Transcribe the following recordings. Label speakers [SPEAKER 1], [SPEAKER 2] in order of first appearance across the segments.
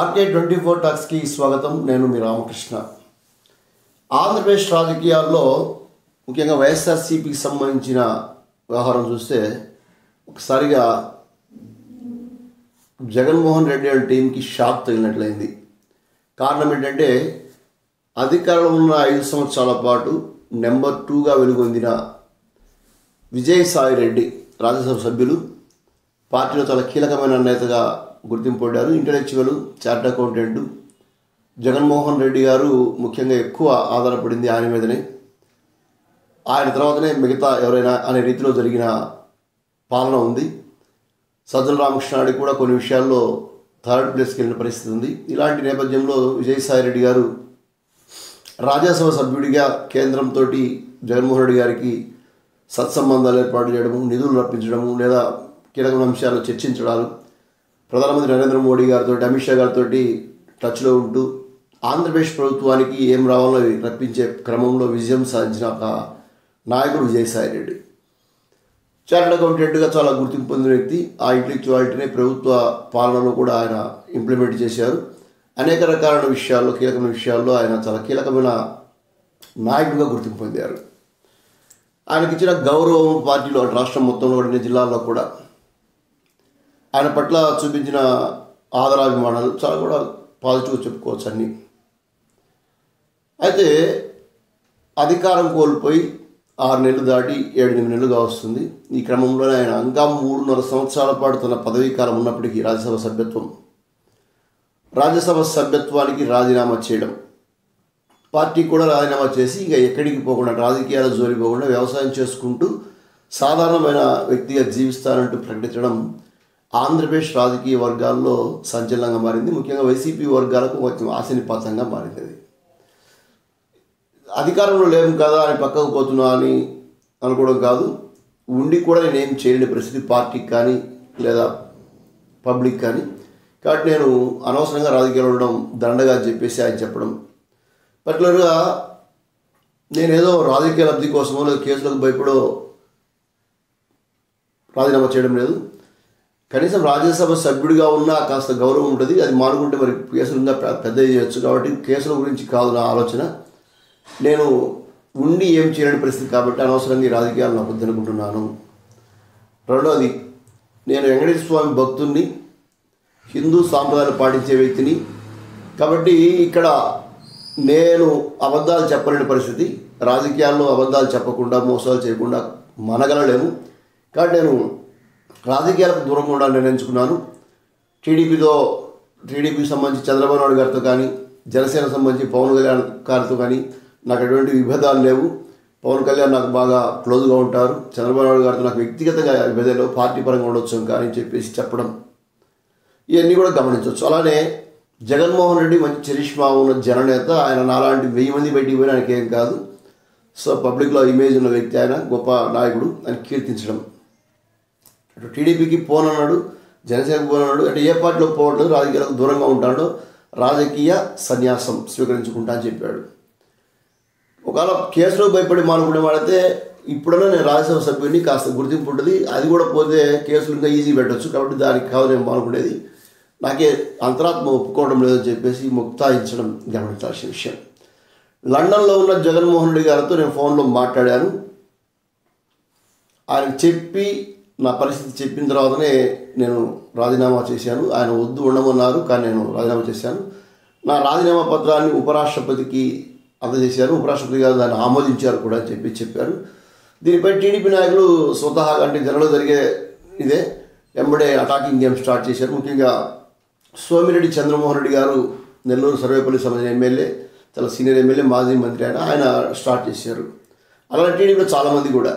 [SPEAKER 1] RK24 టాక్స్కి స్వాగతం. నేను మీ రామకృష్ణ. ఆంధ్రప్రదేశ్ రాజకీయాల్లో ముఖ్యంగా వైఎస్ఆర్సీపీకి సంబంధించిన వ్యవహారం చూస్తే ఒకసారిగా జగన్మోహన్ రెడ్డి వాళ్ళ టీంకి షాక్ తగిలినట్లయింది. కారణం ఏంటంటే అధికారంలో ఉన్న 5 సంవత్సరాల పాటు నెంబర్ 2గా వెలుగొందిన విజయసాయి రెడ్డి రాజ్యసభ సభ్యులు, పార్టీలో చాలా కీలకమైన నేతగా గుర్తింపు పొందారు. Intellectual, chartered accountant Jaganmohan Reddy గారు ముఖ్యంగా ఎక్కువ ఆధారపడింది ఆయన మీదనే. ఆయన తర్వాతనే మిగతా ఎవరైనా అనే రీతిలో జరిగిన పాలన ఉంది. సజ్జల రామకృష్ణారెడ్డి కూడా కొన్ని విషయాల్లో థర్డ్ ప్లేస్కి వెళ్ళిన పరిస్థితి ఉంది. ఇలాంటి నేపథ్యంలో విజయసాయి రెడ్డి గారు రాజ్యసభ సభ్యుడిగా కేంద్రంతో జగన్మోహన్ రెడ్డి గారికి సత్సంబంధాలు ఏర్పాటు చేయడము, నిధులు రప్పించడము, లేదా కీలకమైన అంశాలు చర్చించడాలు, ప్రధానమంత్రి నరేంద్ర మోడీ గారితో, అమిత్ షా గారితో టచ్లో ఉంటూ ఆంధ్రప్రదేశ్ ప్రభుత్వానికి ఏం రావాలో రప్పించే క్రమంలో విజయం సాధించిన ఒక నాయకుడు విజయసాయి రెడ్డి. చార్టర్డ్ అకౌంటెంట్గా చాలా గుర్తింపు పొందిన వ్యక్తి. ఆ ఇంటెలెక్చువాలిటీని ప్రభుత్వ పాలనలో కూడా ఆయన ఇంప్లిమెంట్ చేశారు. అనేక రకాలైన విషయాల్లో, కీలకమైన విషయాల్లో ఆయన చాలా కీలకమైన నాయకుడిగా గుర్తింపు పొందారు. ఆయనకి ఇచ్చిన గౌరవం పార్టీలో రాష్ట్రం మొత్తంలో కూడా జిల్లాల్లో కూడా ఆయన పట్ల చూపించిన ఆదరాభిమానాలు చాలా కూడా పాజిటివ్గా చెప్పుకోవచ్చు అన్నీ. అయితే అధికారం కోల్పోయి 6 నెలలు దాటి 7-8 నెలలుగా వస్తుంది. ఈ క్రమంలోనే ఆయన ఇంకా 3.5 సంవత్సరాల పాటు తన పదవీ కాలం ఉన్నప్పటికీ రాజ్యసభ సభ్యత్వానికి రాజీనామా చేయడం, పార్టీ కూడా రాజీనామా చేసి ఇక ఎక్కడికి పోకుండా, రాజకీయాల జోలి పోకుండా వ్యవసాయం చేసుకుంటూ సాధారణమైన వ్యక్తిగా జీవిస్తానంటూ ప్రకటించడం ఆంధ్రప్రదేశ్ రాజకీయ వర్గాల్లో సంచలనంగా మారింది. ముఖ్యంగా వైసీపీ వర్గాలకు కొంచెం ఆశనిపాతంగా మారింది. అది అధికారంలో లేము కదా అని పక్కకు పోతున్నా అని అనుకోవడం కాదు, ఉండి కూడా నేనేం చేయలేని పరిస్థితి పార్టీకి కానీ లేదా పబ్లిక్ కానీ. కాబట్టి నేను అనవసరంగా రాజకీయాలు ఉండడం దండగా చెప్పేసి ఆయన చెప్పడం. పర్టికులర్గా నేనేదో రాజకీయ లబ్ధి కోసమో లేదా కేసులకు భయపడో రాజీనామా చేయడం లేదు. కనీసం రాజ్యసభ సభ్యుడిగా ఉన్నా కాస్త గౌరవం ఉంటుంది. అది మానుకుంటే మరి కేసులు ఇంకా పెద్ద చేయొచ్చు. కాబట్టి కేసుల గురించి కాదు నా ఆలోచన. నేను ఉండి ఏం చేయలేని పరిస్థితి కాబట్టి అనవసరంగా ఈ రాజకీయాలు నాకు వద్దనుకుంటున్నాను. రెండోది, నేను వెంకటేశ్వర స్వామి భక్తుడిని, హిందూ సాంప్రదాయాలు పాటించే వ్యక్తిని. కాబట్టి ఇక్కడ నేను అబద్ధాలు చెప్పలేని పరిస్థితి. రాజకీయాల్లో అబద్ధాలు చెప్పకుండా, మోసాలు చేయకుండా మనగలలేము. కాబట్టి నేను రాజకీయాలకు దూరంగా ఉండాలని నిర్ణయించుకున్నాను. టీడీపీకి సంబంధించి చంద్రబాబు నాయుడు గారితో కానీ, జనసేన సంబంధించి పవన్ కళ్యాణ్ గారితో కానీ నాకు ఎటువంటి విభేదాలు లేవు. పవన్ కళ్యాణ్ నాకు బాగా క్లోజ్గా ఉంటారు. చంద్రబాబు నాయుడు గారితో నాకు వ్యక్తిగతంగా విభేదాలు, పార్టీ పరంగా ఉండొచ్చు కానీ చెప్పేసి చెప్పడం, ఇవన్నీ కూడా గమనించవచ్చు. అలానే జగన్మోహన్ రెడ్డి మంచి చరిష్మా ఉన్న జననేత. ఆయన నాలాంటి 1000 మంది బయటికి పోయినా ఆయనకి ఏం కాదు. సో పబ్లిక్లో ఇమేజ్ ఉన్న వ్యక్తి, ఆయన గొప్ప నాయకుడు అని కీర్తించడం. అటు టీడీపీకి పోనన్నాడు, జనసేనకు పోనన్నాడు. అంటే ఏ పార్టీలో పోవట్లేదు, రాజకీయాలకు దూరంగా ఉంటాడో, రాజకీయ సన్యాసం స్వీకరించుకుంటా అని చెప్పాడు. ఒకవేళ కేసులో భయపడి మానుకునే వాడైతే ఇప్పుడైనా నేను రాజ్యసభ సభ్యుడిని, కాస్త గుర్తింపు ఉంటుంది. అది కూడా పోతే కేసులు ఇంకా ఈజీ పెట్టచ్చు. కాబట్టి దానికి కాదు నేను మానుకునేది. నాకే అంతరాత్మ ఒప్పుకోవడం లేదని చెప్పేసి ముక్తాయించడం గమనించాల్సిన విషయం. లండన్లో ఉన్న జగన్మోహన్ రెడ్డి గారితో నేను ఫోన్లో మాట్లాడాను. ఆయనకు చెప్పి నా పరిస్థితి చెప్పిన తర్వాతనే నేను రాజీనామా చేశాను. ఆయన వద్దు ఉండమన్నారు, కానీ నేను రాజీనామా చేశాను. నా రాజీనామా పత్రాన్ని ఉపరాష్ట్రపతికి అందజేశారు. ఉపరాష్ట్రపతి గారు దాన్ని ఆమోదించారు కూడా అని చెప్పారు. దీనిపై టీడీపీ నాయకులు స్వతహాగా, అంటే జనంలో జరిగే ఇదే వెంబడే అటాకింగ్ గేమ్ స్టార్ట్ చేశారు. ముఖ్యంగా సోమిరెడ్డి చంద్రమోహన్ రెడ్డి గారు, నెల్లూరు సర్వేపల్లి సంబంధించిన ఎమ్మెల్యే, చాలా సీనియర్ ఎమ్మెల్యే, మాజీ మంత్రి ఆయన స్టార్ట్ చేశారు. అలాగే టీడీపీలో చాలామంది కూడా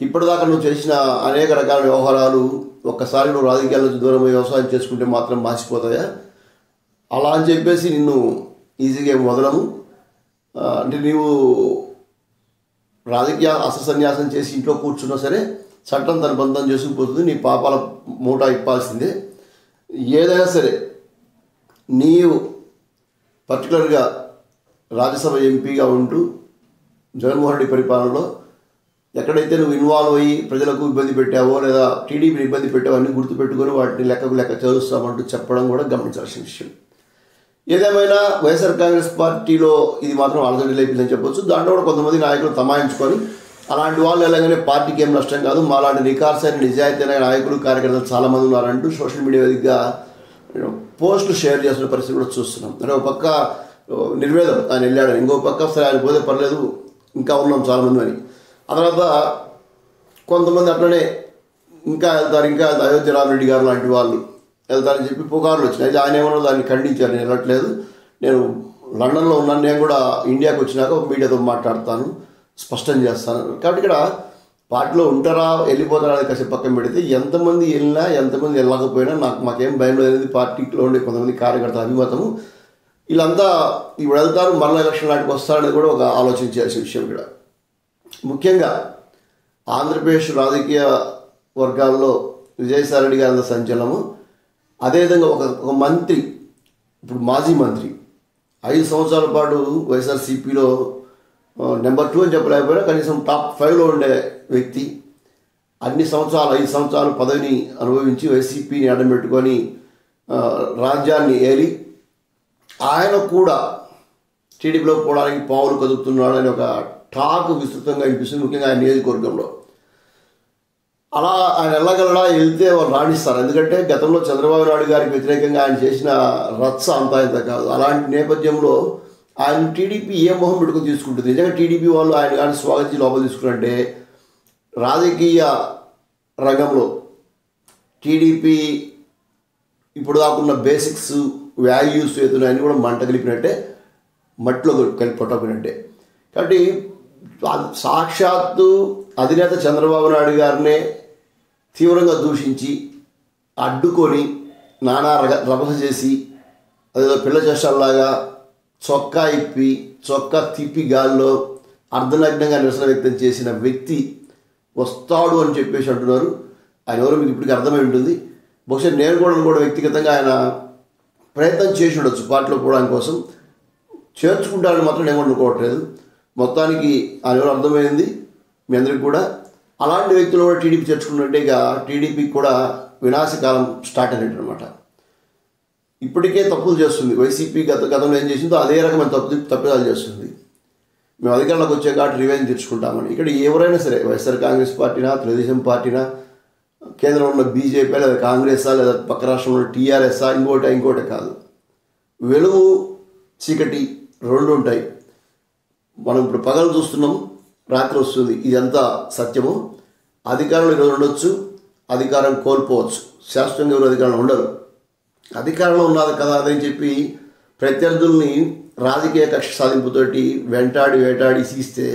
[SPEAKER 1] ఇప్పటిదాకా నువ్వు చేసిన అనేక రకాల వ్యవహారాలు ఒక్కసారి నువ్వు రాజకీయాల నుంచి దూరం వ్యవసాయం చేసుకుంటే మాత్రం మాసిపోతాయా, అలా అని చెప్పేసి నిన్ను ఈజీగా ఏం వదలము. అంటే నీవు రాజకీయ అసన్యాసం చేసి ఇంట్లో కూర్చున్నా సరే చట్టం తన బంధం చేసుకుపోతుంది. నీ పాపాల మూట ఇప్పాల్సిందే. ఏదైనా సరే నీవు పర్టికులర్గా రాజ్యసభ ఎంపీగా ఉంటూ జగన్మోహన్ రెడ్డి పరిపాలనలో ఎక్కడైతే నువ్వు ఇన్వాల్వ్ అయ్యి ప్రజలకు ఇబ్బంది పెట్టావో లేదా టీడీపీని ఇబ్బంది పెట్టావో అన్నీ గుర్తుపెట్టుకొని వాటిని లెక్క చదువుస్తామంటూ చెప్పడం కూడా గమనించాల్సిన విషయం. ఏదేమైనా వైఎస్ఆర్ కాంగ్రెస్ పార్టీలో ఇది మాత్రం అలజడి లేపిందని చెప్పొచ్చు. దాంట్లో కూడా కొంతమంది నాయకులు తమాయించుకొని అలాంటి వాళ్ళు ఎలాగనే పార్టీకి ఏం నష్టం కాదు, మాలాంటి నికార్సైన నిజాయితీ నాయకులు కార్యకర్తలు చాలామంది ఉన్నారంటూ సోషల్ మీడియా వేదికగా పోస్టులు షేర్ చేస్తున్న పరిస్థితి కూడా చూస్తున్నాం. అంటే ఒక పక్క నిర్వేదం ఆయన వెళ్ళాడు, ఇంకో పక్క సరే ఆయన పోతే పర్లేదు ఇంకా ఉన్నాం చాలామంది అని. ఆ తర్వాత కొంతమంది అట్లనే ఇంకా వెళ్తారు అయోధ్య రామరెడ్డి గారు లాంటి వాళ్ళు వెళ్తారని చెప్పి పుకార్లు వచ్చినాయి. అయితే ఆయన ఏమన్నా దాన్ని ఖండించారు, నేను వెళ్ళట్లేదు, నేను లండన్లో ఉన్నాను, నేను కూడా ఇండియాకి వచ్చినాక మీడియాతో మాట్లాడతాను, స్పష్టం చేస్తాను. కాబట్టి ఇక్కడ పార్టీలో ఉంటారా వెళ్ళిపోతారా అనేది కాసేపు పక్కన పెడితే ఎంతమంది వెళ్ళినా ఎంతమంది వెళ్ళకపోయినా మాకేం భయం లేదు. పార్టీలో ఉండే కొంతమంది కార్యకర్తల అభిమతము వీళ్ళంతా ఇప్పుడు వెళ్తారు, మరల ఎలక్షన్ నాటికి వస్తారనేది కూడా ఒక ఆలోచించాల్సిన విషయం. ఇక్కడ ముఖ్యంగా ఆంధ్రప్రదేశ్ రాజకీయ వర్గాల్లో విజయసాయి రెడ్డి గారి సంచలనము, అదేవిధంగా ఒక మంత్రి, ఇప్పుడు మాజీ మంత్రి 5 సంవత్సరాల పాటు వైఎస్ఆర్సీపీలో నెంబర్ 2 అని చెప్పలేకపోయినా కనీసం టాప్ 5లో ఉండే వ్యక్తి, అన్ని సంవత్సరాలు 5 సంవత్సరాలు పదవిని అనుభవించి వైసీపీని అడ్డం పెట్టుకొని రాజ్యాన్ని ఏలి ఆయన కూడా టీడీపీలో పోవడానికి పావులు కదుపుతున్నాడు అని ఒక టాక్ విస్తృతంగా వినిపిస్తుంది, ముఖ్యంగా ఆయన నియోజకవర్గంలో. అలా ఆయన వెళ్ళగలడా, వెళ్తే వాళ్ళు రాణిస్తారు. ఎందుకంటే గతంలో చంద్రబాబు నాయుడు గారికి వ్యతిరేకంగా ఆయన చేసిన రచ్చ అంతా ఇంత కాదు. అలాంటి నేపథ్యంలో ఆయన టీడీపీ ఏ మొహం పెట్టుకుని తీసుకుంటుంది. నిజంగా టీడీపీ వాళ్ళు ఆయన కానీ స్వాగతించి లోపల తీసుకున్నట్టే రాజకీయ రంగంలో టీడీపీ ఇప్పుడు దాకున్న బేసిక్స్ వాల్యూస్ ఏదైనా అన్నీ కూడా మంట కలిపినట్టే, మట్టిలో కలిపి పట్టకపోయినట్టే. కాబట్టి సాక్షాత్తు అధినేత చంద్రబాబు నాయుడు గారినే తీవ్రంగా దూషించి అడ్డుకొని నానా రభస చేసి అదేదో పిల్ల చేష్టల్లాగా చొక్కా ఇప్పి చొక్కా తిప్పి గాల్లో అర్ధనగ్నంగా నిరసన వ్యక్తం చేసిన వ్యక్తి వస్తాడు అని చెప్పేసి అంటున్నారు. ఆయన ఎవరో మీకు ఇప్పటికీ అర్థమై ఉంటుంది. బహుశా నేను కూడా వ్యక్తిగతంగా ఆయన ప్రయత్నం చేసి ఉండొచ్చు పార్టీలో పోవడానికి కోసం, చేర్చుకుంటారని మాత్రం నేను కూడా అనుకోవట్లేదు. మొత్తానికి ఆయన ఎవరు అర్థమైంది మీ అందరికీ కూడా. అలాంటి వ్యక్తులు కూడా టీడీపీ చేర్చుకున్నట్టే ఇక టీడీపీకి కూడా వినాశకాలం స్టార్ట్ అయినట్టు అనమాట. ఇప్పటికే తప్పులు చేస్తుంది వైసీపీ, గతంలో ఏం చేసిందో అదే రకమైన తప్పిదాలు చేస్తుంది. మేము అధికారంలోకి వచ్చే కాబట్టి రివెంజ్ తెచ్చుకుంటామని. ఇక్కడ ఎవరైనా సరే వైఎస్ఆర్ కాంగ్రెస్ పార్టీనా, తెలుగుదేశం పార్టీనా, కేంద్రంలో ఉన్న బీజేపీ లేదా కాంగ్రెసా లేదా పక్క రాష్ట్రంలో టీఆర్ఎస్ఆ, ఇంకోటే కాదు, వెలుగు చీకటి రెండు ఉంటాయి. మనం ఇప్పుడు పగలు చూస్తున్నాం, రాత్రి వస్తుంది, ఇదంతా సత్యము. అధికారంలో ఈరోజు ఉండొచ్చు, అధికారం కోల్పోవచ్చు, శాశ్వతంగా ఎవరు అధికారంలో ఉండరు. అధికారంలో ఉన్నది కదా అదని చెప్పి ప్రత్యర్థుల్ని రాజకీయ కక్ష సాధింపుతోటి వేటాడి ఇస్తే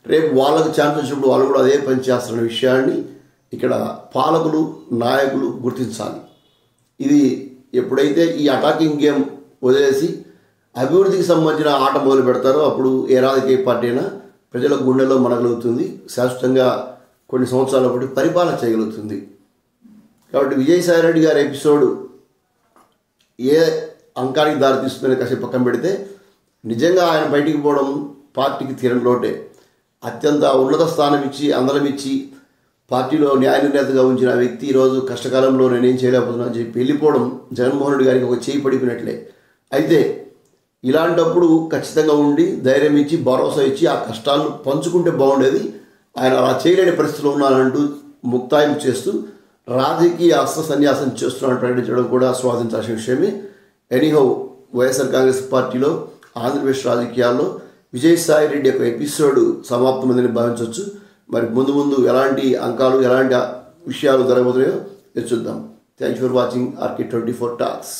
[SPEAKER 1] రేపు వాళ్ళకు ఛాన్స్ వచ్చినప్పుడు వాళ్ళు కూడా అదే పని చేస్తున్న విషయాన్ని ఇక్కడ పాలకులు, నాయకులు గుర్తించాలి. ఇది ఎప్పుడైతే ఈ అటాకింగ్ గేమ్ వదిలేసి అభివృద్ధికి సంబంధించిన ఆట మొదలు పెడతారో అప్పుడు ఏ రాజకీయ పార్టీ అయినా ప్రజల గుండెల్లో మనగలుగుతుంది, శాశ్వతంగా కొన్ని సంవత్సరాల పాటు పరిపాలన చేయగలుగుతుంది. కాబట్టి విజయసాయి రెడ్డి గారి ఎపిసోడ్ ఏ అంకానికి దారితీస్తుందని కాసేపు పక్కన పెడితే నిజంగా ఆయన బయటికి పోవడం పార్టీకి తీరని లోటే. అత్యంత ఉన్నత స్థానం ఇచ్చి అందరం ఇచ్చి పార్టీలో న్యాయ నిర్ణేతగా ఉంచిన వ్యక్తి ఈరోజు కష్టకాలంలో నేనేం చేయలేకపోతున్నా అని చెప్పి వెళ్ళిపోవడం జగన్మోహన్ రెడ్డి గారికి ఒక చేయి పడిపోయినట్లే. అయితే ఇలాంటప్పుడు ఖచ్చితంగా ఉండి ధైర్యం ఇచ్చి భరోసా ఇచ్చి ఆ కష్టాలను పంచుకుంటే బాగుండేది. ఆయన అలా చేయలేని పరిస్థితిలో ఉన్నానంటూ ముక్తాయింపు చేస్తూ రాజకీయ అస్త్ర సన్యాసం చేస్తున్నాడని ప్రకటించడం కూడా స్వాగతించాల్సిన విషయమే. ఎనీహౌ వైఎస్ఆర్ కాంగ్రెస్ పార్టీలో ఆంధ్రప్రదేశ్ రాజకీయాల్లో విజయసాయి రెడ్డి యొక్క ఎపిసోడ్ సమాప్తమైందని భావించవచ్చు. మరి ముందు ఎలాంటి అంకాలు, ఎలాంటి విషయాలు జరగబోతున్నాయో చూద్దాం. Thank you for watching RK24 Talks.